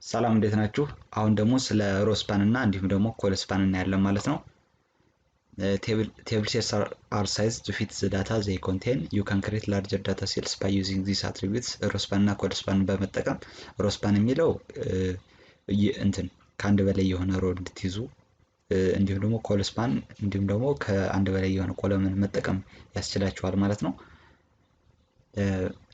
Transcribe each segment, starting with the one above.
ሰላም እንዴት ናችሁ? አሁን ደግሞ ስለ ሮስፓን እና እንዲሁም ደግሞ ኮልስፓን እናያለን ማለት ነው። table sets are sized to fit the data they contain. You can create larger data sets by using these attributes. ሮስፓን እና ኮልስፓን በመጠቀም ሮስፓን የሚለው እንትን ከአንድ በላይ የሆነ ሮ እንድትይዙ እንዲሁም ደግሞ ኮልስፓን እንዲሁም ደግሞ ከአንድ በላይ የሆነ ኮለምን መጠቀም ያስችላችኋል ማለት ነው።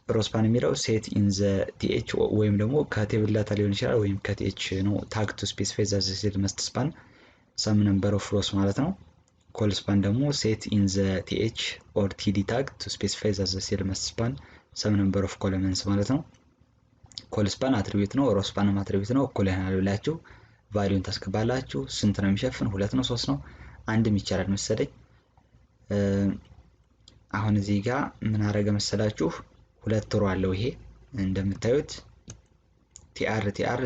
ሮስፓን የሚለው ሴት ኢን ዘ ቲኤች ወይም ደግሞ ከቴብል ዳታ ሊሆን ይችላል ወይም ከቲኤች ነው ታግ ቱ ስፔሲፋይ ዘ ሴት መስት ስፓን ሰም ነምበር ኦፍ ሮስ ማለት ነው። ኮልስፓን ደግሞ ሴት ኢን ዘ ቲኤች ኦር ቲዲ ታግ ቱ ስፔሲፋይ ዘ ሴት መስት ስፓን ሰም ነምበር ኦፍ ኮለመንስ ማለት ነው። ኮልስፓን አትሪቢዩት ነው፣ ሮስፓንም አትሪቢዩት ነው። እኩል ይሆናል ብላችሁ ቫልዩን ታስገባላችሁ። ስንት ነው የሚሸፍን? 2 ነው 3 ነው አንድም ይቻላል መሰለኝ። አሁን እዚህ ጋር ምን አረገ መሰላችሁ? ሁለት ሮ አለው ይሄ እንደምታዩት ቲአር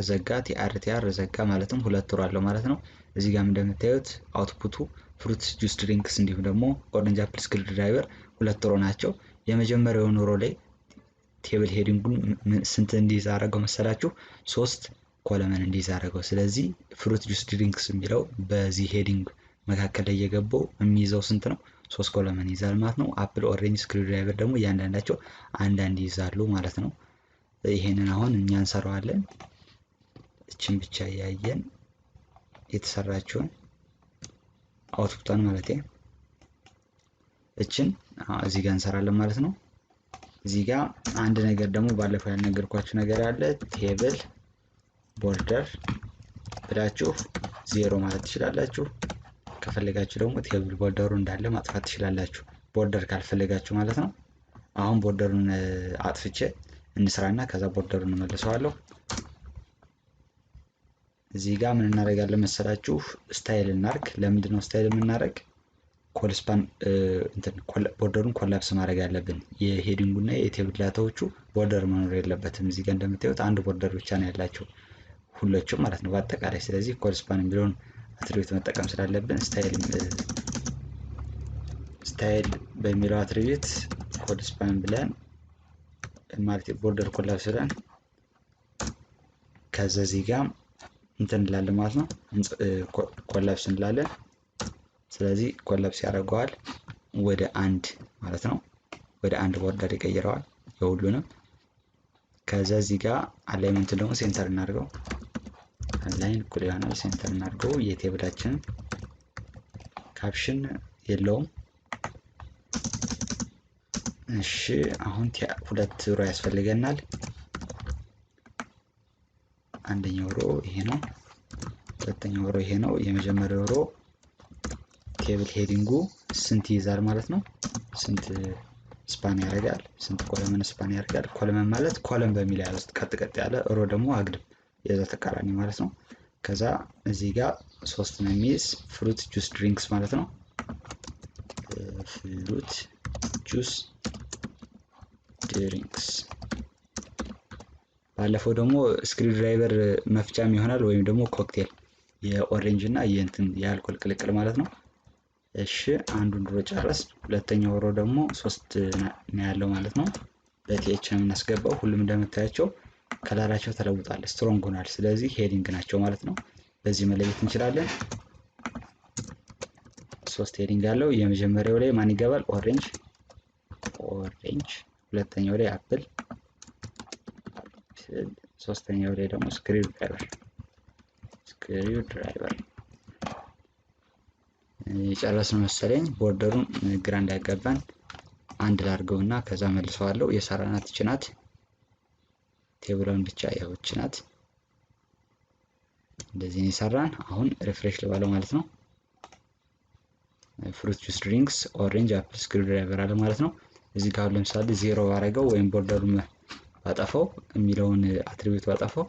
ዘጋ ቲአር ዘጋ ማለትም ሁለት ሮ አለው ማለት ነው። እዚህ ጋር እንደምታዩት አውትፑቱ ፍሩት ጁስ ድሪንክስ እንዲሁም ደግሞ ኦሬንጅ አፕል ስክሪው ድራይቨር ሁለት ሮ ናቸው። የመጀመሪያው ሮ ላይ ቴብል ሄዲንጉን ስንት እንዲይዝ አደረገው መሰላችሁ? 3 ኮለመን እንዲይዝ አደረገው። ስለዚህ ፍሩት ጁስ ድሪንክስ የሚለው በዚህ ሄዲንግ መካከል ላይ የገባው የሚይዘው ስንት ነው? 3 ኮለመን ይዛል ማለት ነው። አፕል ኦሬንጅ ስክሪው ድራይቨር ደግሞ እያንዳንዳቸው አንዳንድ ይዛሉ ማለት ነው። ይሄንን አሁን እኛ እንሰራዋለን። እቺን ብቻ ያያየን የተሰራችውን አውትፑቷን ማለት ነው። እቺን እዚህ ጋር እንሰራለን ማለት ነው። እዚህ ጋር አንድ ነገር ደግሞ ባለፈው ያልነገርኳችሁ ነገር አለ። ቴብል ቦርደር ብላችሁ 0 ማለት ትችላላችሁ። ከፈለጋችሁ ደግሞ ቴብል ቦርደሩ እንዳለ ማጥፋት ትችላላችሁ። ቦርደር ካልፈለጋችሁ ማለት ነው። አሁን ቦርደሩን አጥፍቼ እንስራና ከዛ ቦርደሩን መልሰዋለሁ። እዚህ ጋር ምን እናደርጋለን መሰላችሁ? ስታይል እናርግ። ለምንድን ነው ስታይል የምናደርግ? ኮልስፓን ቦርደሩን ኮላፕስ ማድረግ አለብን። የሄዲንጉና የቴብል ዳታዎቹ ቦርደር መኖር የለበትም። እዚህ ጋር እንደምታዩት አንድ ቦርደር ብቻ ነው ያላቸው ሁሎችም ማለት ነው በአጠቃላይ። ስለዚህ ኮልስፓን የሚለውን አትሪቢዩት መጠቀም ስላለብን ስታይል በሚለው አትሪቢዩት ኮልስፓን ብለን ማለት ቦርደር ኮላፕስ ብለን ከዛ እዚህ ጋር እንትን እንላለን ማለት ነው። ኮላፕስ እንላለን። ስለዚህ ኮላፕስ ያደርገዋል ወደ አንድ ማለት ነው። ወደ አንድ ቦርደር ይቀይረዋል የሁሉንም። ከዛ እዚህ ጋር አላይመንት ደግሞ ሴንተር እናድርገው። አላይን እኩል ይሆናል ሴንተር እናድርገው። የቴብላችን ካፕሽን የለውም። እሺ አሁን ሁለት ሮ ያስፈልገናል። አንደኛው ሮ ይሄ ነው፣ ሁለተኛው ሮ ይሄ ነው። የመጀመሪያው ሮ ቴብል ሄዲንጉ ስንት ይይዛል ማለት ነው? ስንት ስፓን ያደርጋል? ስንት ኮለመን ስፓን ያደርጋል? ኮለመን ማለት ኮለም በሚል ያለ ቀጥ ያለ፣ ሮ ደግሞ አግድም የዛ ተቃራኒ ማለት ነው። ከዛ እዚህ ጋር 3 ነው የሚይዝ ፍሩት ጁስ ድሪንክስ ማለት ነው። ፍሩት ጁስ ድሪንክስ። ባለፈው ደግሞ ስክሪው ድራይቨር መፍጫም ይሆናል ወይም ደግሞ ኮክቴል የኦሬንጅ እና የእንትን የአልኮል ቅልቅል ማለት ነው። እሺ አንዱን ሮ ጨረስ። ሁለተኛው ሮ ደግሞ 3 ነው ያለው ማለት ነው። በቲኤች ነው የምናስገባው። ሁሉም እንደምታያቸው ከለራቸው ተለውጧል፣ ስትሮንግ ሆኗል። ስለዚህ ሄዲንግ ናቸው ማለት ነው። በዚህ መለየት እንችላለን። 3 ሄዲንግ አለው። የመጀመሪያው ላይ ማን ይገባል? ኦሬንጅ። ሁለተኛው ላይ አፕል፣ ሶስተኛው ላይ ደግሞ ስክሪው ድራይቨር። የጨረስነው መሰለኝ። ቦርደሩን ግራ እንዳያጋባን አንድ ላድርገውና ከዛ መልሰዋለሁ። የሰራናት ጭናት ቴብሉን ብቻ ያውች ናት። እንደዚህ ነው የሰራን። አሁን ሪፍሬሽ ልባለው ማለት ነው። ፍሩት ጁስ ድሪንክስ ኦሬንጅ አፕል ስክሪው ድራይቨር አለ ማለት ነው። እዚህ ጋር ለምሳሌ 0 ባረገው ወይም ቦርደሩን ባጠፋው የሚለውን አትሪቢዩት ባጠፋው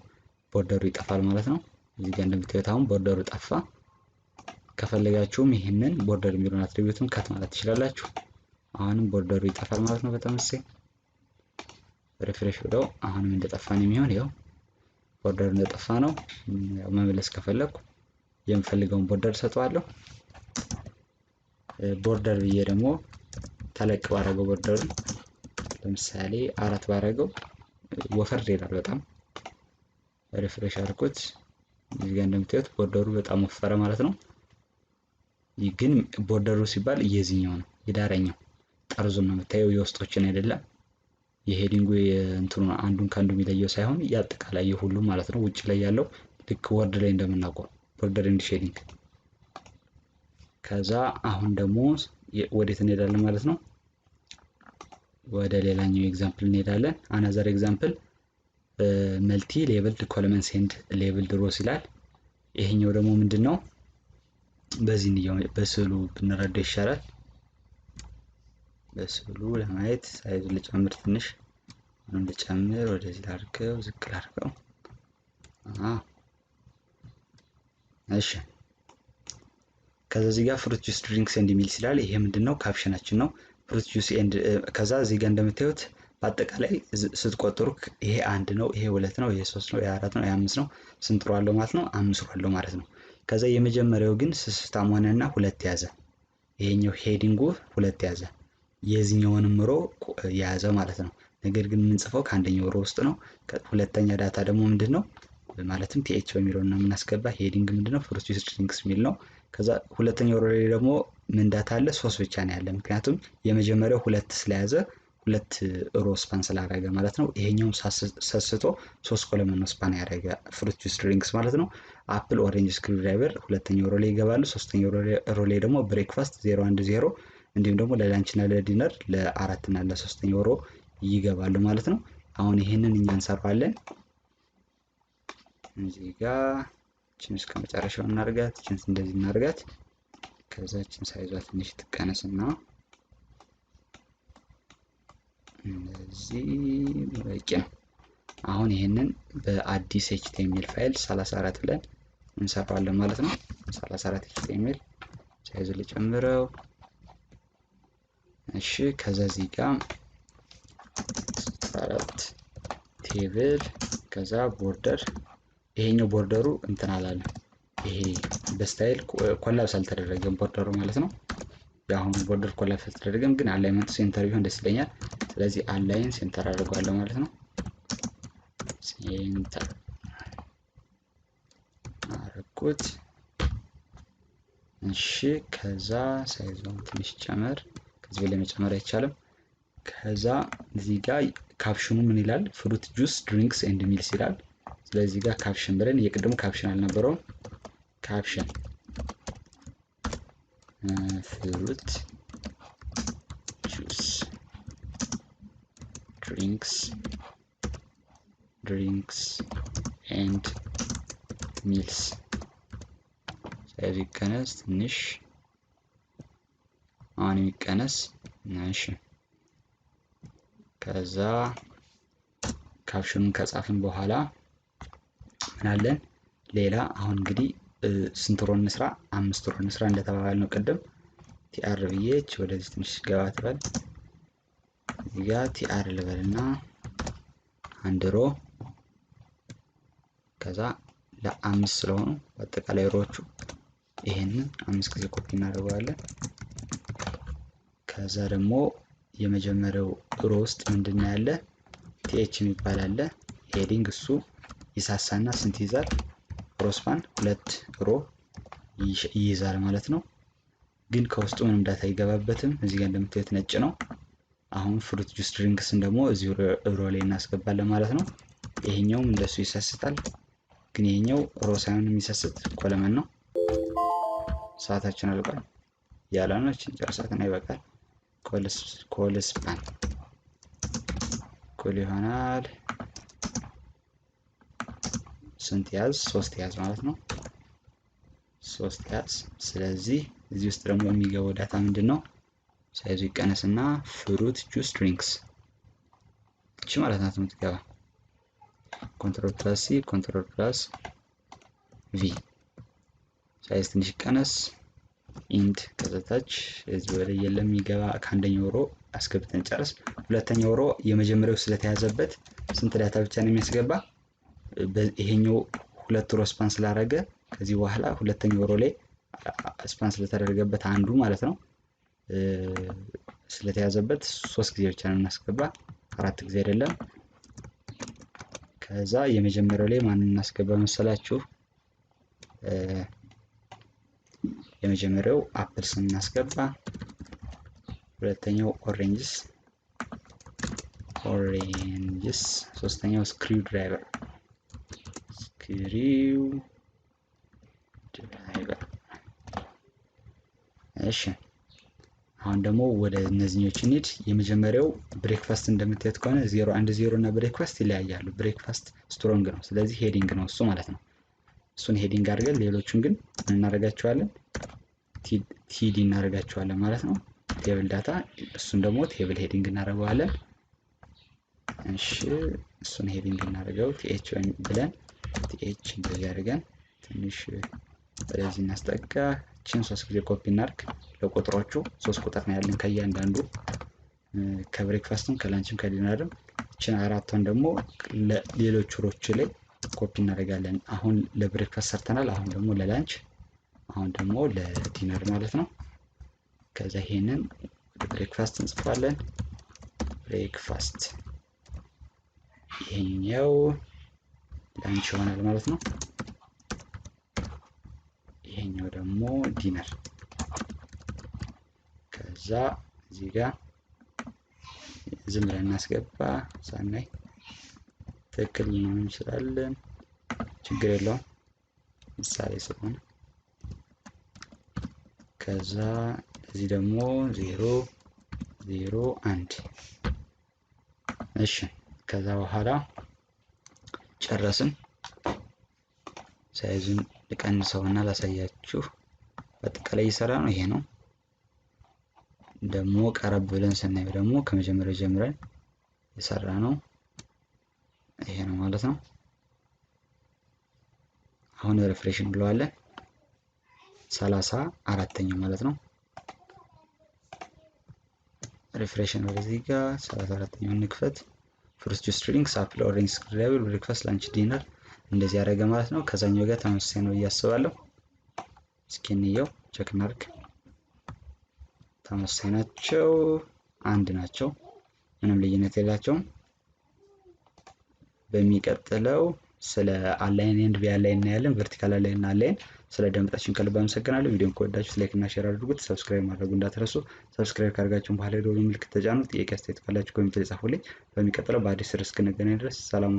ቦርደሩ ይጠፋል ማለት ነው። እዚህ ጋር እንደምታዩት አሁን ቦርደሩ ጠፋ። ከፈለጋችሁም ይሄንን ቦርደር የሚለውን አትሪቢዩቱን ከት ማለት ትችላላችሁ። አሁንም ቦርደሩ ይጠፋል ማለት ነው። በተመሳሳይ ሪፍሬሽ ብለው አሁንም እንደጠፋ ነው የሚሆን። ይኸው ቦርደር እንደጠፋ ነው። ያው መመለስ ከፈለኩ የምፈልገውን ቦርደር ሰጠዋለሁ። ቦርደር ብዬ ደግሞ ተለቅ ባረገው ቦርደሩን ለምሳሌ 4 ባረገው ወፈር ይላል በጣም። ሪፍሬሽ አድርኩት። እዚህ ጋር እንደምታዩት ቦርደሩ በጣም ወፈረ ማለት ነው። ይህ ግን ቦርደሩ ሲባል የዚህኛው ነው የዳረኛው ጠርዙን ነው የምታየው የውስጦችን አይደለም። የሄዲንጉ የእንትኑ አንዱን ከአንዱ የሚለየው ሳይሆን ያጠቃላይ የሁሉም ማለት ነው። ውጭ ላይ ያለው ልክ ወርድ ላይ እንደምናውቀው ቦርደር ኤንድ ሼዲንግ። ከዛ አሁን ደግሞ ወዴት እንሄዳለን ማለት ነው? ወደ ሌላኛው ኤግዛምፕል እንሄዳለን። አናዘር ኤግዛምፕል መልቲ ሌቭልድ ኮለመንስ ኤንድ ሌቭልድ ሮስ ይላል። ይሄኛው ደግሞ ምንድነው? በዚህኛው በስዕሉ ብንረዳ ይሻላል። በስዕሉ ለማየት ሳይዝ ልጨምር ትንሽ ልጨምር፣ ወደዚህ ላድርገው፣ ዝቅ ላድርገው። እሺ ከዛ እዚህ ጋር ፍሩት ጁስ ድሪንክስ ኤንድ ሚልስ ይላል። ይሄ ምንድነው? ካፕሽናችን ነው። ፍሩት ጁስ ኤንድ ከዛ እዚህ ጋር እንደምታዩት በአጠቃላይ ስትቆጥሩ ይሄ 1 ነው፣ ይሄ 2 ነው፣ ይሄ 3 ነው፣ ይሄ 4 ነው፣ ይሄ 5 ነው። ስንት ሮ አለው ማለት ነው? 5 ሮ አለው ማለት ነው። ከዛ የመጀመሪያው ግን ስስታም ሆነና 2 ያዘ። ይሄኛው ሄዲንጉ 2 ያዘ፣ የዚህኛውንም ሮ ያዘ ማለት ነው። ነገር ግን የምንጽፈው ከአንደኛው ሮ ውስጥ ነው። ሁለተኛ ዳታ ደግሞ ምንድነው? ማለትም ቲኤች በሚለው እና የምናስገባ ሄዲንግ ምንድነው? ፍሩት ጁስ ድሪንክስ የሚል ነው። ከዛ ሁለተኛው ሮ ላይ ደግሞ ምን ዳታ አለ? 3 ብቻ ነው ያለ። ምክንያቱም የመጀመሪያው 2 ስለያዘ 2 ሮ ስፓን ስላደረገ ማለት ነው። ይሄኛውም ሰስቶ 3 ኮለመን ነው ስፓን ያደረገ ፍሩት ጁስ ድሪንክስ ማለት ነው። አፕል፣ ኦሬንጅ፣ ስክሪው ድራይቨር ሁለተኛው ሮ ላይ ይገባሉ። ሶስተኛው ሮ ላይ ደግሞ ብሬክፋስት 010 እንዲሁም ደግሞ ለላንች እና ለዲነር ለ4 እና ለ3ኛው ሮ ይገባሉ ማለት ነው። አሁን ይሄንን እኛ እንሰራዋለን። እዚህ ጋር እቺን እስከ መጨረሻው እናርጋት፣ እቺን እንደዚህ እናርጋት። ከዛ እቺን ሳይዟ ትንሽ ትቀነስና እንደዚህ በቂ ነው። አሁን ይሄንን በአዲስ ኤችቲኤምኤል ፋይል 34 ብለን እንሰራዋለን ማለት ነው። 34 ኤችቲኤምኤል ሳይዙ ልጨምረው። እሺ ከዛ እዚህ ጋር 34 ቴብል ከዛ ቦርደር። ይሄኛው ቦርደሩ እንትን አላለ፣ ይሄ በስታይል ኮላፕስ አልተደረገም ቦርደሩ ማለት ነው። የአሁኑ ቦርደር ኮላፕስ አልተደረገም፣ ግን አላይመንት ሴንተር ቢሆን ደስ ይለኛል። ስለዚህ አላይን ሴንተር አድርጓለሁ ማለት ነው። ሴንተር አረኩት። እሺ ከዛ ሳይዙን ትንሽ ጨመር፣ ከዚህ በላይ መጨመር አይቻልም። ከዛ እዚህ ጋር ካፕሽኑ ምን ይላል? ፍሩት ጁስ ድሪንክስ ኤንድ ሚልስ ይላል። ስለዚህ ጋር ካፕሽን ብለን የቅድሙ ካፕሽን አልነበረውም። ካፕሽን ፍሩት ጁስ ድሪንክስ ኤንድ ሚልስ ሳይዝ ይቀነስ ትንሽ፣ አሁን ይቀነስ። እሺ ከዛ ካፕሽኑን ከጻፍን በኋላ ምን አለን ሌላ? አሁን እንግዲህ ስንት ሮ እንስራ? 5 ሮ እንስራ እንደተባባልነው ቅድም። ቲአር ብዬች ወደዚህ ትንሽ ገባ ትበል። እዚህ ጋር ቲአር ልበልና 1 ሮ ከዛ ለ5 ስለሆኑ በአጠቃላይ ሮዎቹ ይሄንን 5 ጊዜ ኮፒ እናደርገዋለን። ከዛ ደግሞ የመጀመሪያው ሮ ውስጥ ምንድነው ያለ? ቲኤች የሚባል አለ ሄዲንግ። እሱ ይሳሳና ስንት ይዛል? ሮስፓን 2 ሮ ይይዛል ማለት ነው። ግን ከውስጡ ምንም ዳታ አይገባበትም። እዚህ ጋር እንደምታዩት ነጭ ነው። አሁን ፍሩት ጁስ ድሪንክስን ደግሞ እዚህ ሮ ላይ እናስገባለን ማለት ነው። ይሄኛውም እንደሱ ይሰስታል፣ ግን ይሄኛው ሮ ሳይሆን የሚሰስት ኮለመን ነው። ሰዓታችን አልቋል ያለ ነው። እቺን ጨርሳትና ይበቃል። ኮልስፓን እኩል ይሆናል ስንት ያዝ? 3 ያዝ ማለት ነው። 3 ያዝ። ስለዚህ እዚህ ውስጥ ደግሞ የሚገባው ዳታ ምንድነው? ሳይዙ ይቀነስና ፍሩት ጁስ ድሪንክስ እቺ ማለት ናት የምትገባ። ኮንትሮል ፕላስ ሲ ኮንትሮል ፕላስ ቪ ሳይዝ ትንሽ ይቀነስ ኢንድ ከዛታች እዚህ ወደ የለም ይገባ። ከአንደኛው ሮ አስገብተን ጨርስ። ሁለተኛው ሮ የመጀመሪያው ስለተያዘበት ስንት ዳታ ብቻ ነው የሚያስገባ? ይሄኛው 2 ሮ ስፓን ስላደረገ ከዚህ በኋላ ሁለተኛው ሮ ላይ ስፓን ስለተደረገበት አንዱ ማለት ነው ስለተያዘበት 3 ጊዜ ብቻ ነው እናስገባ፣ 4 ጊዜ አይደለም። ከዛ የመጀመሪያው ላይ ማን እናስገባ መሰላችሁ? የመጀመሪያው አፕልስ እናስገባ። ሁለተኛው ኦሬንጅስ፣ ሶስተኛው ስክሪው ድራይቨር። እሺ አሁን ደግሞ ወደ እነዚህኞች እንሂድ። የመጀመሪያው ብሬክፋስት እንደምታዩት ከሆነ 010 እና ብሬክፋስት ይለያያሉ። ብሬክፋስት ስትሮንግ ነው፣ ስለዚህ ሄዲንግ ነው እሱ ማለት ነው። እሱን ሄዲንግ አድርገን ሌሎቹን ግን ምን እናደርጋቸዋለን? ቲዲ እናደርጋቸዋለን ማለት ነው። ቴብል ዳታ፣ እሱን ደግሞ ቴብል ሄዲንግ እናደርገዋለን። እሺ እሱን ሄዲንግ እናደርገው ቲኤች ብለን ቲኤች እንደዚህ አድርገን ትንሽ ወደዚህ እናስጠጋ። እቺን 3 ጊዜ ኮፒ እናድርግ። ለቁጥሮቹ 3 ቁጥር ነው ያለን ከእያንዳንዱ ከብሬክፋስትም ከላንችም ከዲነርም። እቺን አራቷን ደግሞ ሌሎች ሮች ላይ ኮፒ እናደርጋለን። አሁን ለብሬክፋስት ሰርተናል። አሁን ደግሞ ለላንች፣ አሁን ደግሞ ለዲነር ማለት ነው። ከዛ ይሄንን ብሬክፋስት እንጽፋለን። ብሬክፋስት ይሄኛው ላንች ይሆናል ማለት ነው። ይሄኛው ደግሞ ዲነር። ከዛ እዚህ ጋር ዝም ብለን እናስገባ ሳናይ ትክክል ሊሆን ይችላል፣ ችግር የለውም ምሳሌ ስለሆነ። ከዛ እዚህ ደግሞ 0 0 1። እሺ ከዛ በኋላ ጨረስን። ሳይዙን ልቀንሰውና ላሳያችሁ። በአጠቃላይ እየሰራ ነው ይሄ ነው። ደግሞ ቀረብ ብለን ስናየው ደግሞ ከመጀመሪያው ጀምረን የሰራ ነው ይሄ ነው ማለት ነው። አሁን ሪፍሬሽ እንለዋለን። 34ኛው ማለት ነው። ሪፍሬሽን ወደዚህ ጋር 34ኛው እንክፈት። ፍርስት ስትሪንግስ አፕል ኦሬንጅ ስክሪብል ብሬክፋስት ላንች ዲነር እንደዚህ ያደረገ ማለት ነው። ከዛኛው ጋር ተመሳሳይ ነው እያስባለሁ። እስኪ እንየው፣ ቼክ እናድርግ። ተመሳሳይ ናቸው፣ አንድ ናቸው፣ ምንም ልዩነት የላቸውም። በሚቀጥለው ስለ አላይን ኤንድ ቪ አላይን እናያለን። ቨርቲካል አላይን እና አላይን። ስለ ደምጣችን ከልብ አመሰግናለሁ። ቪዲዮን ከወዳችሁት ላይክ እና ሼር አድርጉት። ሰብስክራይብ ማድረጉ እንዳትረሱ። ሰብስክራይብ ካደረጋችሁ በኋላ ደወል ምልክት ተጫኑ። ጥያቄ አስተያየት ካላችሁ ኮሜንት ላይ ጻፉልኝ። በሚቀጥለው በአዲስ ርዕስ እስክንገናኝ ድረስ ሰላም።